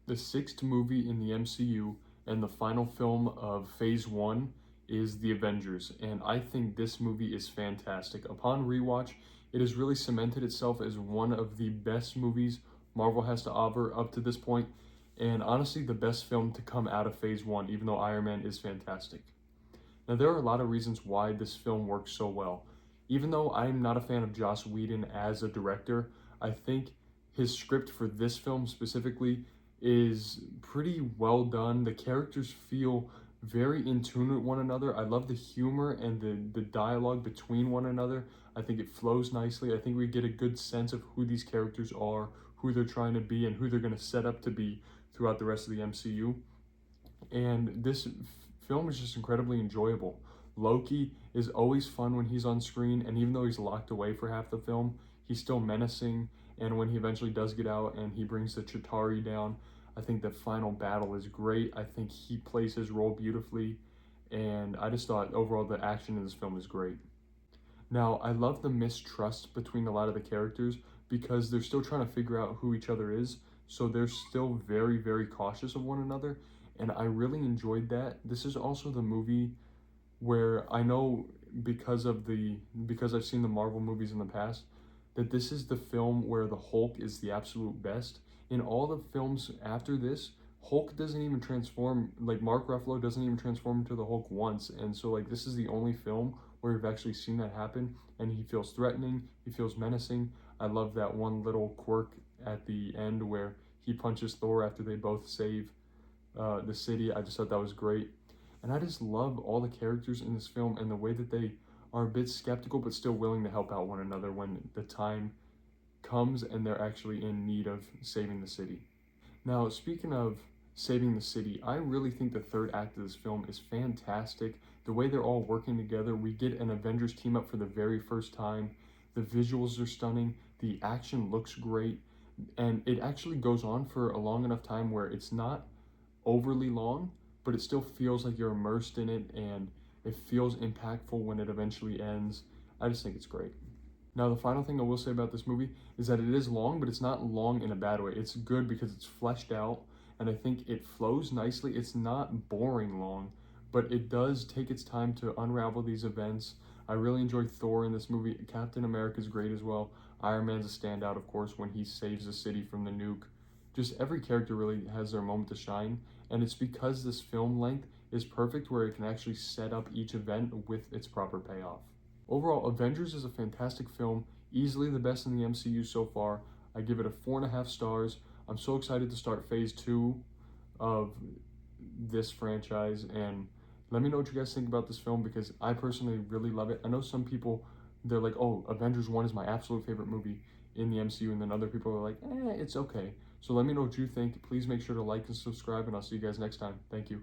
The sixth movie in the MCU and the final film of Phase 1 is The Avengers, and I think this movie is fantastic. Upon rewatch, it has really cemented itself as one of the best movies Marvel has to offer up to this point, and honestly, the best film to come out of Phase 1, even though Iron Man is fantastic. Now, there are a lot of reasons why this film works so well. Even though I'm not a fan of Joss Whedon as a director, I think his script for this film specifically is pretty well done. The characters feel very in tune with one another. I love the humor and the dialogue between one another. I think it flows nicely. I think we get a good sense of who these characters are, who they're trying to be, and who they're going to set up to be throughout the rest of the MCU. And this film is just incredibly enjoyable. Loki is always fun when he's on screen, and even though he's locked away for half the film, he's still menacing. And when he eventually does get out and he brings the Chitauri down, I think the final battle is great. I think he plays his role beautifully, and I just thought overall the action in this film is great. Now, I love the mistrust between a lot of the characters because they're still trying to figure out who each other is, so they're still very, very cautious of one another, and I really enjoyed that. This is also the movie where I know because I've seen the Marvel movies in the past, that this is the film where the Hulk is the absolute best. In all the films after this, Hulk doesn't even transform, like Mark Ruffalo doesn't even transform into the Hulk once. And so like this is the only film where we've actually seen that happen, and he feels threatening, he feels menacing. I love that one little quirk at the end where he punches Thor after they both save the city. I just thought that was great. And I just love all the characters in this film and the way that they are a bit skeptical but still willing to help out one another when the time comes and they're actually in need of saving the city. Now, speaking of saving the city, I really think the third act of this film is fantastic. The way they're all working together, we get an Avengers team up for the very first time. The visuals are stunning, the action looks great, and it actually goes on for a long enough time where it's not overly long, but it still feels like you're immersed in it, and it feels impactful when it eventually ends. I just think it's great. Now, the final thing I will say about this movie is that it is long, but it's not long in a bad way. It's good because it's fleshed out, and I think it flows nicely. It's not boring long, but it does take its time to unravel these events. I really enjoyed Thor in this movie. Captain America is great as well. Iron Man's a standout, of course, when he saves the city from the nuke. Just every character really has their moment to shine, and it's because this film length is perfect where it can actually set up each event with its proper payoff. Overall, Avengers is a fantastic film, easily the best in the MCU so far. I give it a 4.5 stars. I'm so excited to start phase 2 of this franchise, and let me know what you guys think about this film because I personally really love it. I know some people, they're like, oh, Avengers 1 is my absolute favorite movie in the MCU, and then other people are like, it's okay. So let me know what you think. Please make sure to like and subscribe, and I'll see you guys next time. Thank you.